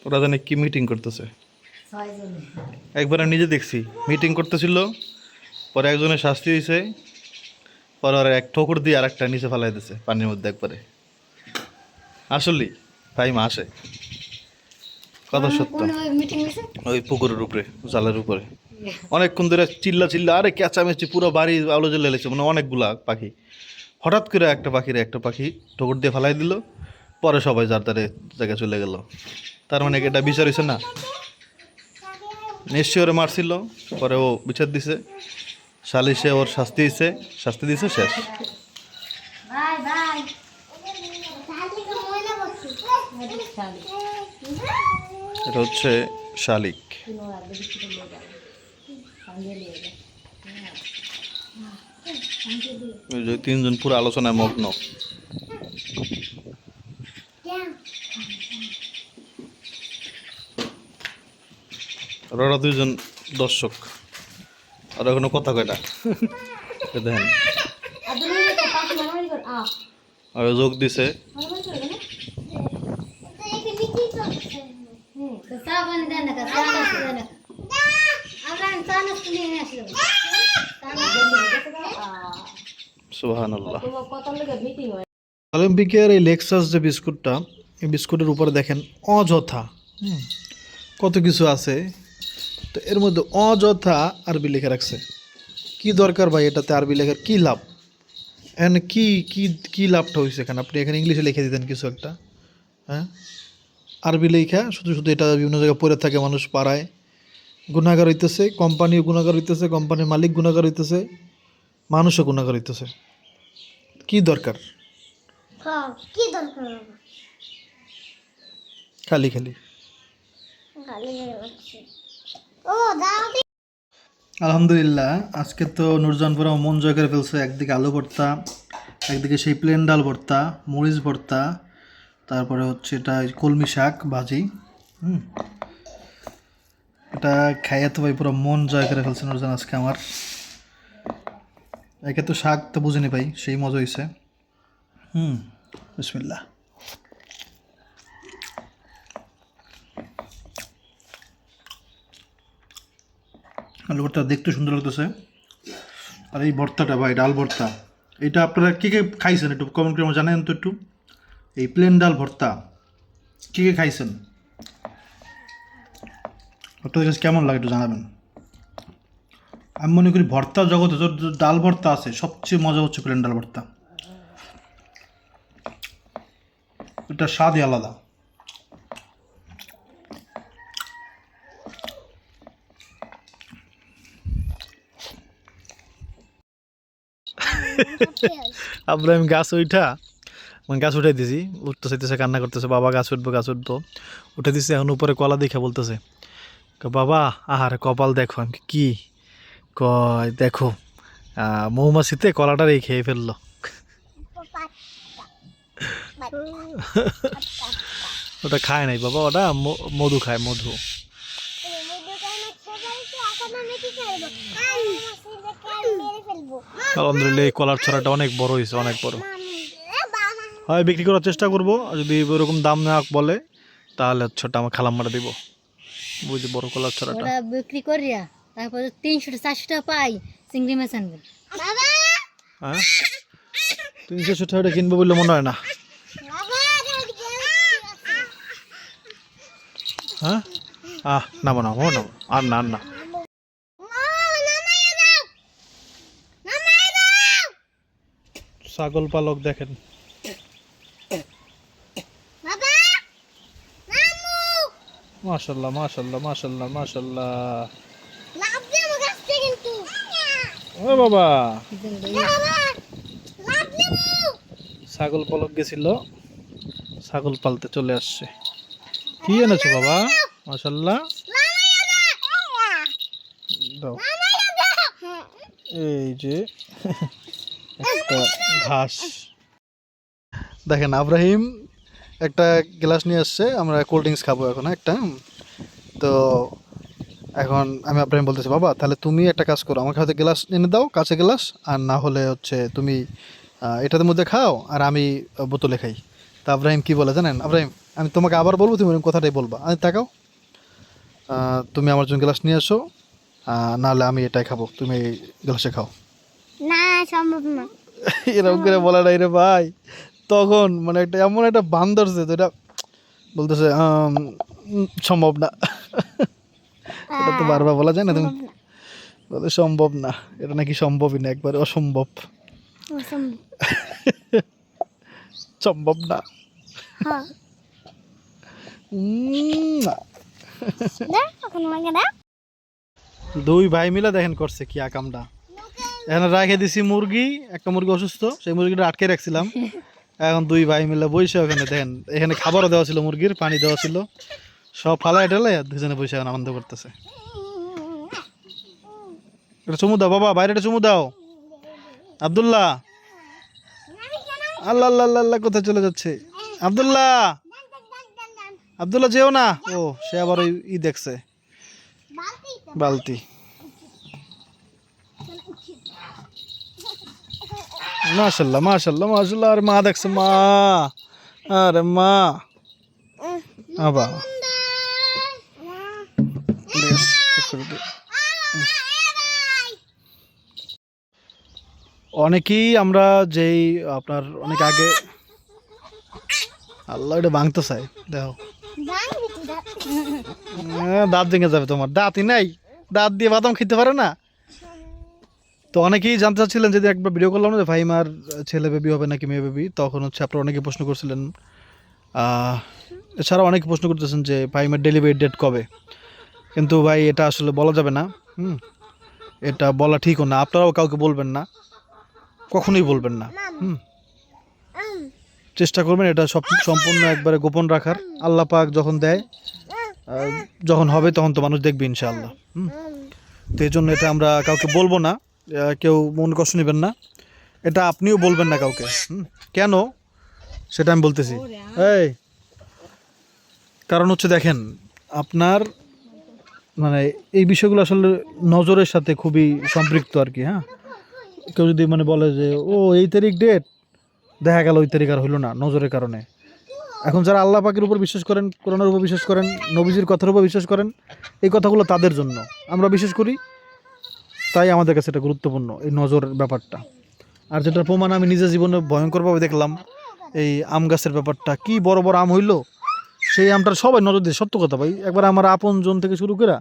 ওরা জানে কি মিটিং করতেছে। একবার আমি নিজে দেখছি মিটিং করতেছিল, পরে একজনের শাস্তি হয়েছে, পরে ওরা এক ঠোকর দিয়ে আর একটা নিচে ফেলাই দিছে পানির মধ্যে একবারে। আসলেই টাইম আসে, কথা সত্য। ওই পুকুরের উপরে, জালের উপরে অনেকক্ষণ ধরে চিল্লা চিল্লা, আরে চেঁচামেচি, পুরো বাড়ি আলো জ্বলে লেগেছে, মানে অনেকগুলা পাখি। হঠাৎ করে একটা পাখি ঠোকর দিয়ে ফেলাই দিল, পরে সবাই যার তারে জায়গায় চলে গেল। তার মানে এটা বিচার হয়েছে না, নিশ্চয় ওরে মারছিল, পরে ও বিচার দিছে, সালিশে ওর শাস্তি দিছে, শাস্তি দিছে, শেষ। এটা হচ্ছে শালিক। ওই যে তিনজন পুরো আলোচনায় মগ্ন। ওরা দুইজন দর্শক, আর এখনো কথা কয়টা দেখেন। আর যোগ দিছে সুবহানাল্লাহ। অলিম্পিকের এই লেক্সাস যে বিস্কুটটা, এই বিস্কুটের উপরে দেখেন অযথা কত কিছু আছে, তো এর মধ্যে অযথা আরবি লেখা রাখছে। কি দরকার ভাই এটাতে আরবি লেখার, কি লাভ? এখানে কি কি কি লাভটা হয়েছে এখানে? আপনি এখানে ইংলিশে লিখে দিতেন কিছু একটা, হ্যাঁ? আরবি লেখা শুধু শুধু এটা বিভিন্ন জায়গায় পড়ে থাকে, মানুষ পাড়ায় গুণাগার হইতেছে, কোম্পানিও গুণাগার হইতেছে, কোম্পানির মালিক গুণাগার হইতেছে, মানুষও গুণাগার হইতেছে। কি দরকার? খালি খালি। আলহামদুলিল্লাহ, আজকে তো নুরজান পুরো মন জয় করে ফেলছে। একদিকে আলু ভর্তা, একদিকে সেই প্লেন ডাল ভর্তা, মরিচ ভর্তা, তারপরে হচ্ছে এটা কলমি শাক ভাজি। এটা খাইয়া তো ভাই পুরো মন জয় করে ফেলছে নুরজান আজকে আমার। একে তো শাক তো বুঝিনি ভাই, সেই মজা হয়েছে। বিসমিল্লাহ। আলু ভর্তা দেখতে সুন্দর লাগতেছে। আর এই ভর্তাটা ভাই, ডাল ভর্তা, এটা আপনারা কে কে খাইছেন একটু কমেন্ট করে জানেন তো একটু। এই প্লেন ডাল ভর্তা কে কে খাইছেন, আপনাদের কাছে কেমন লাগে একটু জানাবেন। আমি মনে করি ভর্তা জগতে যত ডাল ভর্তা আছে, সবচেয়ে মজা হচ্ছে প্লেন ডাল ভর্তা। এটা স্বাদই আলাদা। আব্রাহিম গাছ উঠাই দিছি, উঠতে চাইতেছে, কান্না করতেছে, বাবা গাছ উঠবো উঠে দিছে। এখন উপরে কলা দেখে বলতেছে, বাবা আহার কপাল দেখো। আমি কি কয়, দেখো মৌমাছিতে কলাটা খেয়ে ফেললো। ওটা খায় নাই বাবা, ওটা মধু খায়, মধু। আলহামদুলিল্লাহ, এই কলার ছড়াটা অনেক বড় হয়েছে, অনেক বড়। হয় বিক্রি করার চেষ্টা করব, যদি ওরকম দাম না বলে তাহলে ছোট আমার খালাম্মাটা দিব, বুঝি বড় কলার ছড়াটা বিক্রি করিয়া তারপরে 300-400 টাকা পাই, চিংড়ি মাছ আনবেন। হ্যাঁ, 300 টাকা কিনবো বললে মনে হয় না। হ্যাঁ, নামো আর না। ছাগল পালক দেখেন, মাশাআল্লাহ মাশাআল্লাহ মাশাআল্লাহ মাশাআল্লাহ। ও বাবা, ছাগল পালক গেছিল, ছাগল পালতে চলে আসছে। কি এনেছো বাবা? মাশাআল্লাহ। দাও, এই যে একটা ঘাস দেখেন। আব্রাহিম একটা গ্লাস নিয়ে আসছে, আমরা কোল্ড ড্রিঙ্কস খাবো এখন একটা। তো এখন আমি আব্রাহিম বলতেছি, বাবা তাহলে তুমি একটা কাজ করো, আমাকে হয়তো গ্লাস এনে দাও, কাঁচা গ্লাস, আর না হলে হচ্ছে তুমি এটার মধ্যে খাও আর আমি বোতলে খাই। তা আব্রাহিম কি বলে জানেন? আব্রাহিম, আমি তোমাকে আবার বলবো, তুমি ওরকম কথাটাই বলবা। আমি তাকাও, তুমি আমার জন্য গ্লাস নিয়ে আসো, নাহলে আমি এটাই খাবো, তুমি এই গ্লাসে খাও। না, সম্ভব না। এরকম করে বলা নাই রে ভাই। তখন মানে একটা এমন একটা বান ধরছে, তো এটা বলতেছে সম্ভব না। এটা তো বারবার বলা যায় না, তুমি সম্ভব না। বলে সম্ভব না, এটা নাকি সম্ভবই না, একবারে অসম্ভব। অসম্ভব। সম্ভব না। হ্যাঁ। না। দেখ, এখন আমাকে দাও। দুই ভাই মিলে দেখেন করছে কি আকামটা। এখানে রেখে দিছি মুরগি, একটা মুরগি অসুস্থ, সেই মুরগিটা আটকে রাখছিলাম। এখন দুই ভাই মিলে বসে ওখানে দেখেন, এখানে খাবারও দেওয়া ছিল, মুরগির পানি দেওয়া ছিল, সব ফালায় ঢেলে দুজনে বসে এখন আনন্দ করতেছে। এটা চুমু দাও বাবা, বাইরে চুমু দাও। আব্দুল্লাহ, আল্লাহ আল্লাহ আল্লাহ আল্লাহ, কোথায় চলে যাচ্ছে আব্দুল্লাহ? আব্দুল্লাহ যেও না। ও, সে আবার ওই দেখছে বালতি। মাশাল্লাহ মাশাল্লাহ মাশাল্লাহ, আর মা দেখছে, মা, আরে মা, আবা অনেকেই আমরা যেই আপনার অনেক আগে, আল্লাহ এটা ভাঙতে চাই, দেখো দাঁত ভেঙে যাবে তোমার, দাঁতই নাই, দাঁত দিয়ে বাদাম খেতে পারে না। তো অনেকেই জানতে চাচ্ছিলেন, যদি একবার ভিডিও করলাম না যে ফাহিমার ছেলে বেবি হবে নাকি মেয়ে বেবি, তখন হচ্ছে আপনারা অনেকে প্রশ্ন করছিলেন। এছাড়া অনেকে প্রশ্ন করতেছেন যে ফাহিমার ডেলিভারি ডেট কবে। কিন্তু ভাই এটা আসলে বলা যাবে না, এটা বলা ঠিকও না, আপনারাও কাউকে বলবেন না, কখনোই বলবেন না। চেষ্টা করবেন এটা সম্পূর্ণ একবারে গোপন রাখার। আল্লাহ পাক যখন দেয়, যখন হবে তখন তো মানুষ দেখবে ইনশাআল্লাহ। তো এই জন্য এটা আমরা কাউকে বলবো না, কেউ মন কষ্ট নেবেন না, এটা আপনিও বলবেন না কাউকে। কেন সেটা আমি বলতেছি। এই কারণ হচ্ছে দেখেন, আপনার মানে এই বিষয়গুলো আসলে নজরের সাথে খুবই সম্পৃক্ত আর কি। হ্যাঁ, কেউ যদি মানে বলে যে ও এই তারিখ ডেট, দেখা গেল ওই তারিখ আর হইলো না নজরের কারণে। এখন যারা আল্লাহ পাকের উপর বিশ্বাস করেন, কোরআনের উপর বিশ্বাস করেন, নবীজির কথার উপর বিশ্বাস করেন, এই কথাগুলো তাদের জন্য, আমরা বিশ্বাস করি, তাই আমাদের কাছে এটা গুরুত্বপূর্ণ এই নজর ব্যাপারটা। আর যেটার প্রমাণ আমি নিজের জীবনে ভয়ঙ্করভাবে দেখলাম, এই আম গাছের ব্যাপারটা, কি বড় বড় আম হইলো, সেই আমটার সবাই নজর দিয়ে, সত্য কথা ভাই, একবার আমার আপন জন থেকে শুরু করে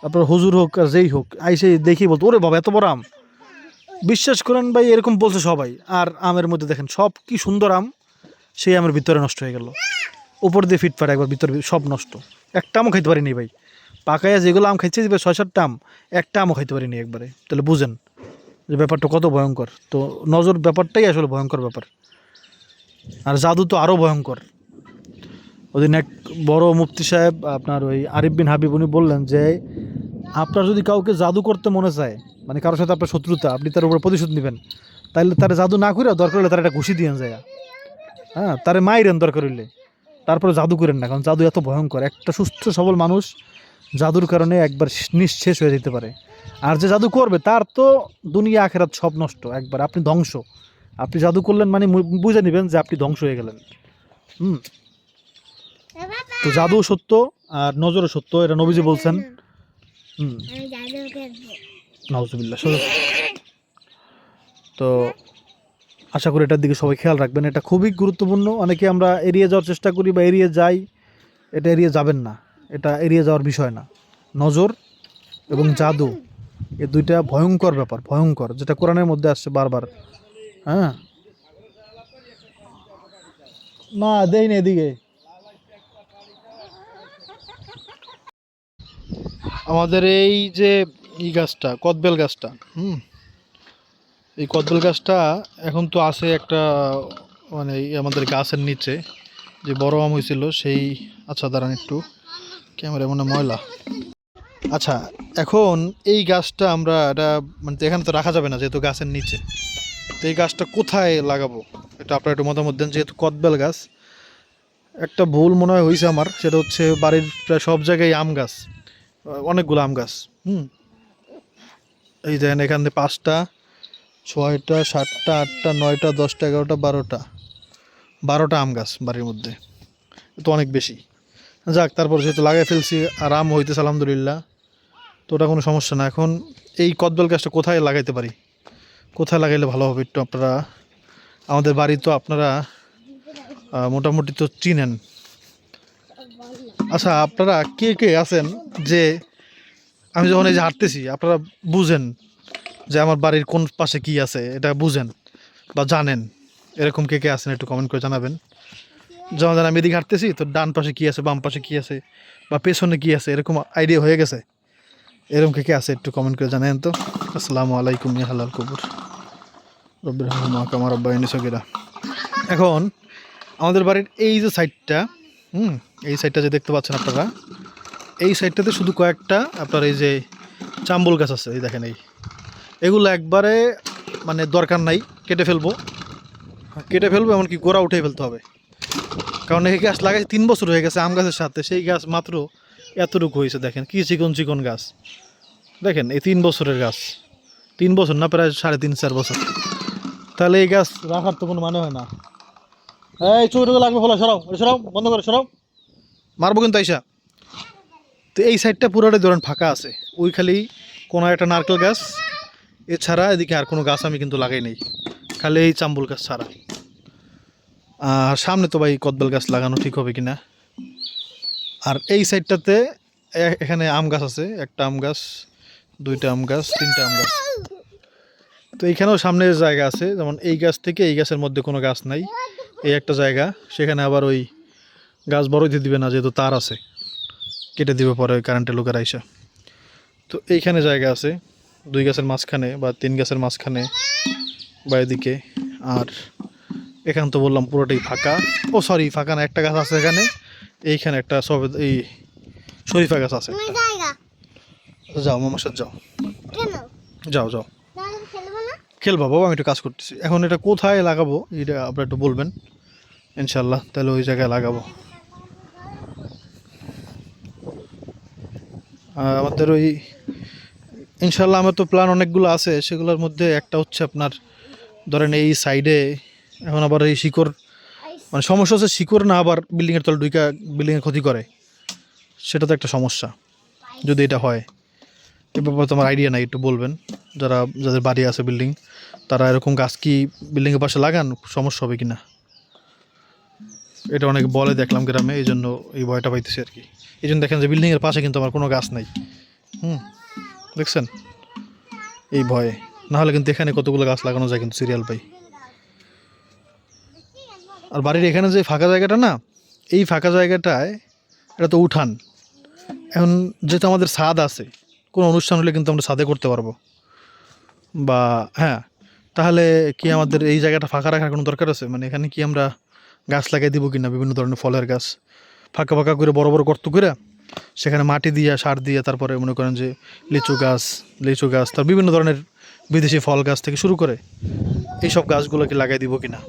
তারপর হুজুর হোক আর যেই হোক, আইসে দেখি বলতো ওরে বাবা এত বড় আম। বিশ্বাস করেন ভাই, এরকম বলছে সবাই। আর আমের মধ্যে দেখেন সব কি সুন্দর আম, সেই আমের ভিতরে নষ্ট হয়ে গেল, উপর দিয়ে ফিট ফাট, একবার ভিতরে সব নষ্ট, একটা আমও খাইতে পারিনি ভাই। পাকাইয়া যেগুলো আম খাইছে যে 6-7টা আম, একটা আমও খাইতে পারিনি একবারে। তাহলে বুঝেন যে ব্যাপারটা কত ভয়ঙ্কর। তো নজর ব্যাপারটাই আসলে ভয়ঙ্কর ব্যাপার। আর জাদু তো আরও ভয়ঙ্কর। ওদিন এক বড় মুফতি সাহেব, আপনার ওই আরিফ বিন হাবিব, উনি বললেন যে আপনার যদি কাউকে জাদু করতে মনে চায়, মানে কারোর সাথে আপনার শত্রুতা, আপনি তার উপরে প্রতিশোধ নেবেন, তাহলে তার জাদু না করে দরকার হলে তার একটা ঘুষি দিয়ে যায়, হ্যাঁ, তারে মাইরেন দরকার হইলে, তারপরে জাদু করেন না, কারণ জাদু এত ভয়ঙ্কর। একটা সুস্থ সবল মানুষ জাদুর কারণে একবার নিঃশেষ হয়ে যেতে পারে। আর যে জাদু করবে তার তো দুনিয়া আখেরাত সব নষ্ট, একবার আপনি ধ্বংস। আপনি জাদু করলেন মানে বুঝে নেবেন যে আপনি ধ্বংস হয়ে গেলেন। তো জাদু সত্য আর নজরও সত্য, এটা নবীজি বলছেন। নাউজুবিল্লাহ। তো আশা করি এটার দিকে সবাই খেয়াল রাখবেন, এটা খুবই গুরুত্বপূর্ণ। অনেকে আমরা এড়িয়ে যাওয়ার চেষ্টা করি বা এড়িয়ে যাই, এটা এড়িয়ে যাবেন না, এটা এড়িয়ে যাওয়ার বিষয় না। নজর এবং জাদু, এই দুইটা ভয়ঙ্কর ব্যাপার, ভয়ঙ্কর, যেটা কোরআনের মধ্যে আসছে বারবার। হ্যাঁ, না দেই না এদিকে। আমাদের এই যে গাছটা, কদবেল গাছটা, এই কদবেল গাছটা এখন তো আছে একটা, মানে আমাদের গাছের নিচে যে বড় আম হয়েছিল সেই। আচ্ছা দাঁড়ান একটু, ক্যামেরা মনে ময়লা। আচ্ছা, এখন এই গাছটা আমরা এটা মানে এখানে তো রাখা যাবে না যেহেতু গাছের নিচে, তো এই গাছটা কোথায় লাগাবো এটা আপনারা একটু মতামত দেন। যেহেতু কদবেল গাছ, একটা ভুল মনে হয় হয়েছে আমার, সেটা হচ্ছে বাড়ির প্রায় সব জায়গায় আম গাছ, অনেকগুলো আম গাছ। এই দেখেন এখানে 5টা 6টা 7টা 8টা 9টা 10টা 11টা 12টা, 12টা আম গাছ বাড়ির মধ্যে, তো অনেক বেশি। যাক, তারপর যেহেতু লাগাই ফেলছি আর আম হইতেছে আলহামদুলিল্লাহ, তো ওটা কোনো সমস্যা না। এখন এই কদবেল গাছটা কোথায় লাগাইতে পারি, কোথায় লাগাইলে ভালো হবে একটু আপনারা, আমাদের বাড়ি তো আপনারা মোটামুটি তো চিনেন। আচ্ছা, আপনারা কে কে আছেন যে আমি যখন এই যে হাঁটতেছি আপনারা বুঝেন যে আমার বাড়ির কোন পাশে কি আছে, এটা বুঝেন বা জানেন, এরকম কে কে আছেন একটু কমেন্ট করে জানাবেন। যেমন আমি এদিকে হাঁটতেছি তো ডান পাশে কি আছে, বাম পাশে কি আছে, বা পেছনে কি আছে, এরকম আইডিয়া হয়ে গেছে, এরকম কে কে আছে একটু কমেন্ট করে জানেন তো। আসসালামু আলাইকুম ইয়া হালাল কবুর রব্বির রহমা কামা রব্বায়ানি সগীরা। এখন আমাদের বাড়ির এই যে সাইডটা, এই সাইডটা যে দেখতে পাচ্ছেন আপনারা, এই সাইডটাতে শুধু কয়েকটা আপনার এই যে চাম্বুল গাছ আছে, এই দেখেন এগুলো একবারে মানে দরকার নাই, কেটে ফেলবো এমনকি গোড়া উঠে ফেলতে হবে। কারণ এই গাছ লাগাই 3 বছর হয়ে গেছে আম গাছের সাথে, সেই গাছ মাত্র এতটুকু হয়েছে, দেখেন কি চিকন চিকন গাছ, দেখেন এই 3 বছরের গাছ, 3 বছর না প্রায় 3.5-4 বছর, তাহলে এই গাছ রাখার তো কোনো মানে হয় না। এই চোরগুলো লাগবে, ফলা সরাও, সরাও, বন্ধ করে সরাও, মারবো কিন্তু আইসা। তো এই সাইডটা পুরোটাই ধরেন ফাঁকা আছে, ওই খালি কোনো একটা নারকেল গাছ, এছাড়া এদিকে আর কোনো গাছ আমি কিন্তু লাগাই নেই, খালি এই চাম্বুল গাছ ছাড়া। আর সামনে তো ভাই কদবেল গাছ লাগানো ঠিক হবে কিনা। আর এই সাইডটাতে এখানে আম গাছ আছে, একটা আম গাছ, 2টা আম গাছ, 3টা আম গাছ। তো এইখানেও সামনের জায়গা আছে, যেমন এই গাছ থেকে এই গাছের মধ্যে কোনো গাছ নাই, এই একটা জায়গা, সেখানে আবার ওই গাছ বড় হইতে দিবে না, যেহেতু তার আছে, কেটে দিবে পরে ওই কারেন্টের লোকের আইসা। তো এইখানে জায়গা আছে 2 গাছের মাঝখানে বা 3 গাছের মাঝখানে বা এদিকে। আর এখানে তো বললাম পুরোটাই ফাঁকা, ও সরি ফাঁকা না, একটা গাছ আছে এখানে, এইখানে একটা সবে এই শরীফা গাছ আছে একটা। যাও মামার সাথে যাও, যাও যাও খেলবা বাবা, আমি একটু কাজ করতেছি। এখন এটা কোথায় লাগাবো এটা আপনারা একটু বলবেন ইনশাল্লাহ, তাহলে ওই জায়গায় লাগাবো। আমাদের ওই ইনশাল্লাহ আমার তো প্ল্যান অনেকগুলো আছে, সেগুলোর মধ্যে একটা হচ্ছে আপনার ধরেন এই সাইডে, এখন আবার এই শিকড় মানে সমস্যা হচ্ছে, শিকড় না আবার বিল্ডিংয়ের তলে ঢুকা বিল্ডিংয়ের ক্ষতি করে, সেটা তো একটা সমস্যা যদি এটা হয়। এ ব্যাপারে তোমার আইডিয়া নাই, একটু বলবেন, যাদের বাড়ি আছে বিল্ডিং, তারা এরকম গাছ কি বিল্ডিংয়ের পাশে লাগান, সমস্যা হবে কি না, এটা অনেক বলে দেখলাম গ্রামে, এই জন্য এই ভয়টা পাইতেছি আর কি। এই জন্য দেখেন যে বিল্ডিংয়ের পাশে কিন্তু আমার কোনো গাছ নাই, দেখছেন, এই ভয়ে, নাহলে কিন্তু এখানে কতগুলো গাছ লাগানো যায় কিন্তু সিরিয়াল পাই। আর বাড়ির এখানে যে ফাঁকা জায়গাটা না, এই ফাঁকা জায়গাটায় এটা তো উঠান, এখন যেহেতু আমাদের ছাদ আছে, কোনো অনুষ্ঠান হলে কিন্তু আমরা ছাদে করতে পারবো, বা হ্যাঁ, তাহলে কি আমাদের এই জায়গাটা ফাঁকা রাখার কোনো দরকার আছে, মানে এখানে কি আমরা গাছ লাগাই দিব কিনা, বিভিন্ন ধরনের ফলের গাছ ফাঁকা ফাঁকা করে বড় বড় গর্ত করে সেখানে মাটি দিয়ে সার দিয়ে, তারপরে মনে করেন যে লিচু গাছ তার বিভিন্ন ধরনের বিদেশি ফল গাছ থেকে শুরু করে এইসব গাছগুলোকে লাগাই দিব কিনা।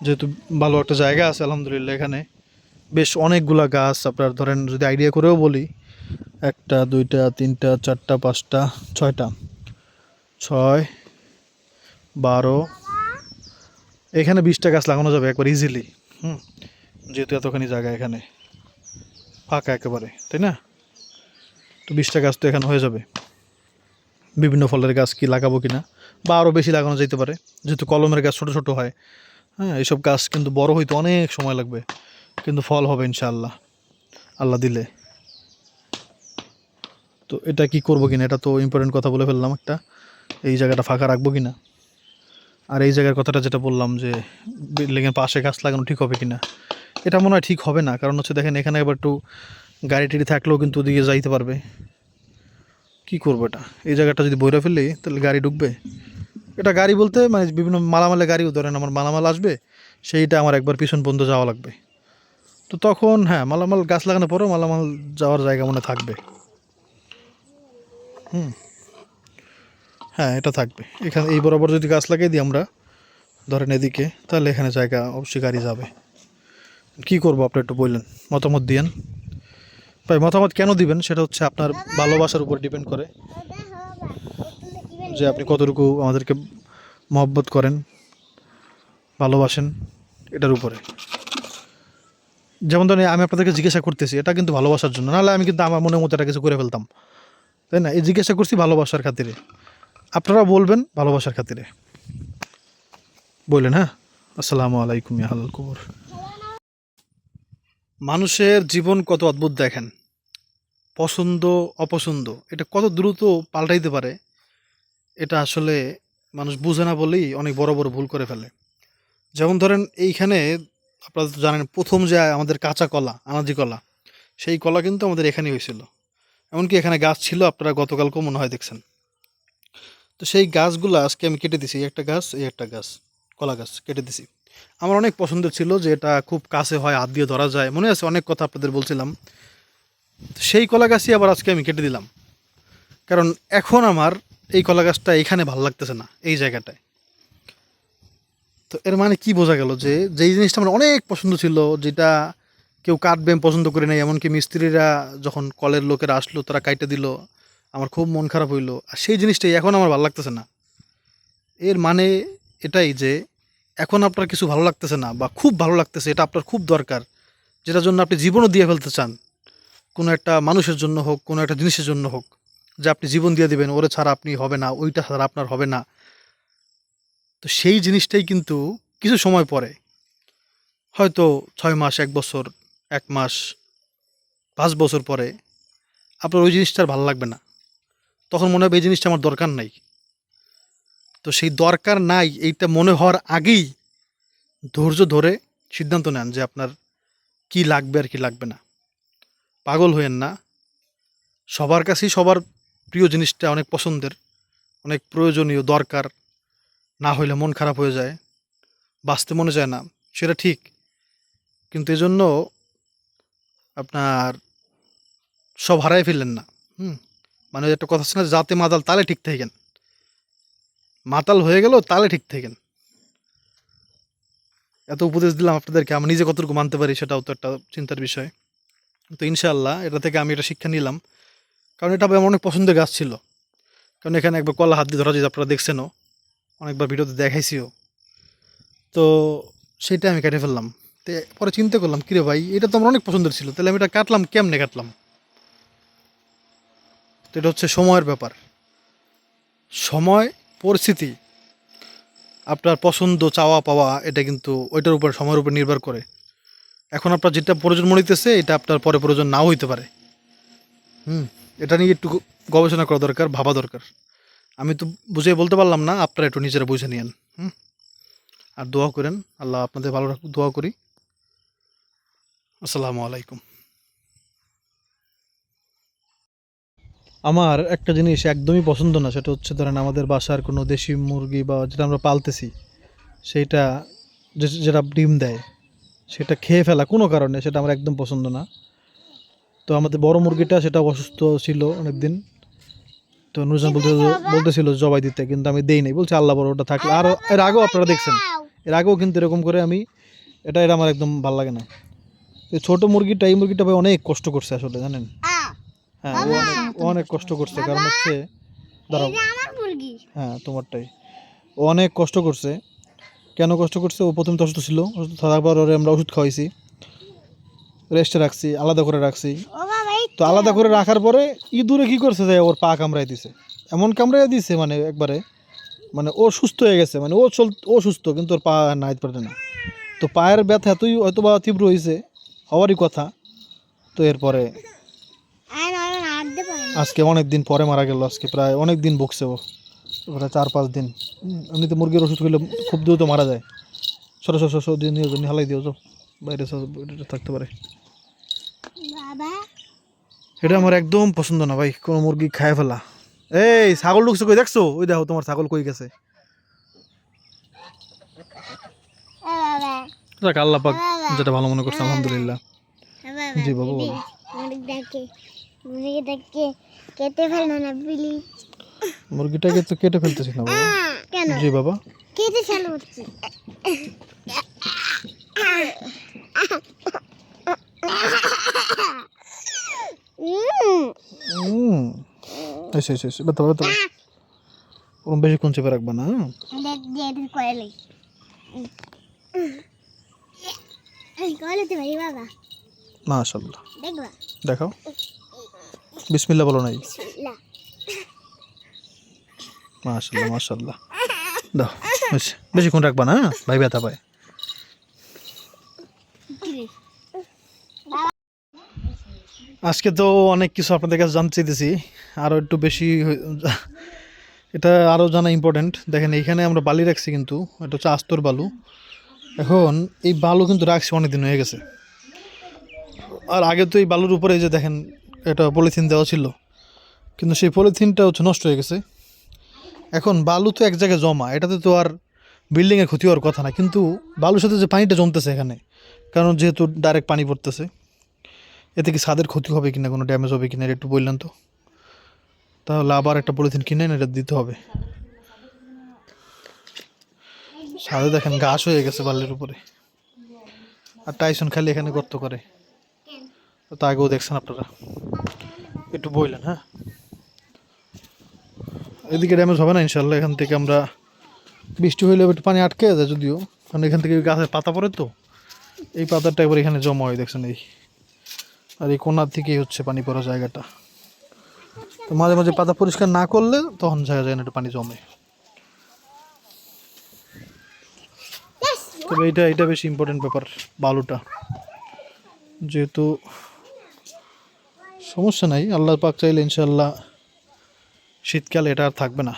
যেহেতু ভালো একটা জায়গা আছে আলহামদুলিল্লাহ, এখানে বেশ অনেকগুলা গাছ আপনার ধরেন যদি আইডিয়া করেও বলি, 1টা 2টা 3টা 4টা 5টা 6টা, 6 12, এখানে 20টা গাছ লাগানো যাবে একবার ইজিলি, যেহেতু এতখানি জায়গা এখানে ফাঁকা একেবারে, তাই না? তো 20টা গাছ তো এখানে হয়ে যাবে। বিভিন্ন ফলের গাছ কি লাগাবো কিনা, বা আরও বেশি লাগানো যেতে পারে, যেহেতু কলমের গাছ ছোটো ছোটো হয়, এইসব গাছ কিন্তু বড় হইতে অনেক সময় লাগবে, কিন্তু ফল হবে ইনশাআল্লাহ, আল্লাহ দিলে। তো এটা কি করবো কিনা, এটা তো ইম্পর্টেন্ট কথা বলে ফেললাম একটা, এই জায়গাটা ফাঁকা রাখবো কিনা। আর এই জায়গার কথাটা যেটা বললাম যে বিল্ডিংয়ের পাশে গাছ লাগানো ঠিক হবে কিনা, এটা মনে হয় ঠিক হবে না, কারণ হচ্ছে দেখেন এখানে এবার একটু গাড়ি টাড়ি থাকলেও কিন্তু ওদিকে যাইতে পারবে, কি করবো এটা, এই জায়গাটা যদি বইরা ফেললে তাহলে গাড়ি ঢুকবে, এটা গাড়ি বলতে মানে বিভিন্ন মালামালের গাড়িও ধরেন আমার মালামাল আসবে, সেইটা আমার একবার পিছন পর্যন্ত যাওয়া লাগবে, তো তখন হ্যাঁ মালামাল গাছ লাগানোর পরেও মালামাল যাওয়ার জায়গা মনে থাকবে, হ্যাঁ এটা থাকবে। এখানে এই বরাবর যদি গাছ লাগিয়ে দিই আমরা ধরেন এদিকে, তাহলে এখানে জায়গা অবশ্যই গাড়ি যাবে। কী করবো আপনি একটু বললেন, মতামত দিয়েন ভাই। মতামত কেন দিবেন সেটা হচ্ছে আপনার ভালোবাসার উপর ডিপেন্ড করে, যে আপনি কতটুকু আমাদেরকে মহব্বত করেন, ভালোবাসেন এটার উপরে। যেমন ধরেন আমি আপনাদেরকে জিজ্ঞাসা করতেছি, এটা কিন্তু ভালোবাসার জন্য, নাহলে আমি কিন্তু আমার মনের মতো এটা কিছু করে ফেলতাম, তাই না? এই জিজ্ঞাসা করছি ভালোবাসার খাতিরে, আপনারা বলবেন ভালোবাসার খাতিরে বললেন। হ্যাঁ, আসসালামু আলাইকুম ইয়া আহলাল কুবুর। মানুষের জীবন কত অদ্ভুত দেখেন, পছন্দ অপছন্দ এটা কত দ্রুত পাল্টাইতে পারে, এটা আসলে মানুষ বুঝে না বলেই অনেক বড় বড় ভুল করে ফেলে। যেমন ধরেন এইখানে আপনারা তো জানেন প্রথম যে আমাদের কাঁচা কলা, আনাজি কলা, সেই কলা কিন্তু আমাদের এখানেই হয়েছিল। এমনকি এখানে গাছ ছিল, আপনারা গতকালকেও মনে হয় দেখছেন। তো সেই গাছগুলো আজকে আমি কেটে দিছি, এই একটা গাছ, এই একটা গাছ, কলা গাছ কেটে দিছি। আমার অনেক পছন্দের ছিল যে এটা খুব কাছে হয়, হাত দিয়ে ধরা যায়, মনে আছে অনেক কথা আপনাদের বলছিলাম। তো সেই কলা গাছই আবার আজকে আমি কেটে দিলাম, কারণ এখন আমার এই কলা গাছটা এখানে ভালো লাগতেছে না, এই জায়গাটায়। তো এর মানে কি বোঝা গেল যে যেই জিনিসটা আমার অনেক পছন্দ ছিল, যেটা কেউ কাটবে আমি পছন্দ করি নাই, এমনকি মিস্ত্রিরা যখন কলের লোকেরা আসলো তারা কাইটে দিল, আমার খুব মন খারাপ হইলো, আর সেই জিনিসটাই এখন আমার ভালো লাগতেছে না। এর মানে এটাই যে এখন আপনার কিছু ভালো লাগতেছে না বা খুব ভালো লাগতেছে, এটা আপনার খুব দরকার, যেটার জন্য আপনি জীবনও দিয়ে ফেলতে চান, কোনো একটা মানুষের জন্য হোক, কোনো একটা জিনিসের জন্য হোক, যে আপনি জীবন দিয়ে দিবেন, ওরে ছাড়া আপনি হবে না, ওইটা ছাড়া আপনার হবে না। তো সেই জিনিসটাই কিন্তু কিছু সময় পরে, হয়তো 6 মাস, 1 বছর, 1 মাস, 5 বছর পরে আপনার ওই জিনিসটা আর ভালো লাগবে না। তখন মনে হবে এই জিনিসটা আমার দরকার নাই। তো সেই দরকার নাই এইটা মনে হওয়ার আগেই ধৈর্য ধরে সিদ্ধান্ত নেন যে আপনার কি লাগবে আর কি লাগবে না। পাগল হইয়েন না। সবার কাছেই সবার প্রিয় জিনিসটা অনেক পছন্দের, অনেক প্রয়োজনীয়, দরকার, না হইলে মন খারাপ হয়ে যায়, বাঁচতে মনে চায় না, সেটা ঠিক। কিন্তু এজন্য আপনার সব হারাই ফেললেন না। হুম, মানে একটা কথা আছে না, যাতে মাতাল তালে ঠিক থাকেন, মাতাল হয়ে গেল তালে ঠিক থাকেন। এত উপদেশ দিলাম আপনাদেরকে, আমি নিজে কতটুকু মানতে পারি সেটাও তো একটা চিন্তার বিষয়। তো ইনশাআল্লাহ এটা থেকে আমি এটা শিক্ষা নিলাম, কারণ এটা আমার অনেক পছন্দের গাছ ছিল। কারণ এখানে একবার কলা হাত দিয়ে ধরা যায়, আপনারা দেখছেনও, অনেকবার ভিডিওতে দেখাইছিও। তো সেটা আমি কেটে ফেললাম। তো পরে চিন্তা করলাম, কিরে ভাই এটা তো আমার অনেক পছন্দের ছিল, তাহলে আমি এটা কাটলাম কেমনে কাটলাম? তো এটা হচ্ছে সময়ের ব্যাপার, সময়, পরিস্থিতি, আপনার পছন্দ, চাওয়া পাওয়া, এটা কিন্তু ওইটার উপর, সময়ের উপর নির্ভর করে। এখন আপনার যেটা প্রয়োজন মনে হইতেছে এটা আপনার পরে প্রয়োজন নাও হইতে পারে। এটা নিয়ে একটু গবেষণা করা দরকার, ভাবা দরকার। আমি তো বুঝে বলতে পারলাম না, আপনারা একটু নিজেরা বুঝে নিয়েন। আর দোয়া করেন, আল্লাহ আপনাদের ভালো রাখুক, দোয়া করি। আসসালামু আলাইকুম। আমার একটা জিনিস একদমই পছন্দ না, সেটা হচ্ছে ধরেন আমাদের বাসার কোনো দেশি মুরগি বা যেটা আমরা পালতেছি, সেইটা যেটা ডিম দেয় সেটা খেয়ে ফেলা কোনো কারণে, সেটা আমার একদম পছন্দ না। তো আমাদের বড় মুরগিটা সেটা অসুস্থ ছিল অনেক দিন, তো নুরজান বলতেছিল জবাই দিতে, কিন্তু আমি দেই নাই, বলছে আল্লাহ বড়, ওটা থাকলে। আর এর আগেও আপনারা দেখছেন, এর আগেও কিন্তু এরকম করে আমি, এটা আমার একদম ভালো লাগে না। এই ছোটো মুরগিটা, এই মুরগিটা ভাই অনেক কষ্ট করছে আসলে, জানেন? হ্যাঁ, ও অনেক কষ্ট করছে, কারণ হচ্ছে দাঁড়াও, হ্যাঁ তোমারটাই, ও অনেক কষ্ট করছে। কেন কষ্ট করছে? ও প্রথম তো অসুস্থ ছিল, অসুস্থ থাকার পর ওরে আমরা ওষুধ খাওয়াইছি, রেস্টে রাখছি, আলাদা করে রাখছি। তো আলাদা করে রাখার পরে ইঁদুরে কী করছে, যে ওর পা কামড়াই দিছে, এমন কামড়াই দিছে মানে একবারে, মানে ও সুস্থ হয়ে গেছে, মানে ও সুস্থ, কিন্তু ওর পা নাইতে পারে না। তো পায়ের ব্যথা এতই হয়তো বা তীব্র হয়েছে, হওয়ারই কথা। তো এরপরে আজকে অনেক দিন পরে মারা গেল, আজকে প্রায় অনেক দিন ভুগছে ও, প্রায় 4-5 দিন। এমনিতে মুরগির ওষুধ খেলে খুব দ্রুত মারা যায়। সরো দিয়ে নিয়ে হালাই দিও, যাও বাইরে থাকতে পারে। এটা আমার একদম পছন্দ না ভাই, কোনো মুরগি খায় ফেলা। এই ছাগল ঢুকছে কই দেখছো? ওই দেখো তোমার ছাগল কই গেছে। যাক, আল্লাহ পাক যেটা ভালো মনে করছে, আলহামদুলিল্লাহ। জি বাবা বলো। কেটে ফেলো না প্লিজ। মুরগিটাকে তো কেটে ফেলতেছি না বাবা। কেন? জি বাবা, কেটে ফেলো হচ্ছে। এসে ব্যথা ব্যথা, ওরকম বেশিক্ষণ চেপে রাখবা না। দেখ দিয়ে কয়েলি মাশাআল্লাহ, দেখাও। বিসমিল্লাহ বলো নাই? মাশাআল্লাহ মাশাআল্লাহ। দাও, বেশিক্ষণ রাখবা না, ভাই ব্যথা পায়। আজকে তো অনেক কিছু আপনাদের কাছে জানতে চাইতেছি, আরও একটু বেশি এটা আরও জানা ইম্পর্টেন্ট। দেখেন এইখানে আমরা বালি রাখছি, কিন্তু এটা হচ্ছে আস্তর বালু। এখন এই বালু কিন্তু রাখছি অনেক দিন হয়ে গেছে, আর আগে তো এই বালুর উপরে এই যে দেখেন এটা পলিথিন দেওয়া ছিল, কিন্তু সেই পলিথিনটা হচ্ছে নষ্ট হয়ে গেছে। এখন বালু তো এক জায়গায় জমা, এটাতে তো আর বিল্ডিংয়ের ক্ষতি হওয়ার কথা না, কিন্তু বালুর সাথে যে পানিটা জমতেছে এখানে, কারণ যেহেতু ডাইরেক্ট পানি পড়তেছে, এতে কি ছাদের ক্ষতি হবে কিনা, কোনো ড্যামেজ হবে কিনা, এটা একটু বললেন তো। তাহলে আবার একটা পলিথিন কিনে এটা দিতে হবে। ছাদে দেখেন ঘাস হয়ে গেছে বালির উপরে, আর টাইসন খালি এখানে গর্ত করে, তো আগেও দেখছেন আপনারা। একটু বললেন, হ্যাঁ এদিকে ড্যামেজ হবে না ইনশাল্লাহ। এখান থেকে আমরা বৃষ্টি হইলে একটু পানি আটকে যায় যদিও, কারণ এখান থেকে গাছের পাতা পড়ে, তো এই পাতাটা একবার এখানে জমা হয় দেখছেন এই, আর এই কোনার থেকেই হচ্ছে পানি পড়া জায়গাটা। তো মাঝে মাঝে পাতা পরিষ্কার না করলে তখন জায়গা যায় না, একটু পানি জমে। তবে এটা বেশি ইম্পর্টেন্ট ব্যাপার, বালুটা। যেহেতু সমস্যা নাই, আল্লাহ পাক চাইলে ইনশাল্লাহ শীতকালে এটা আর থাকবে না।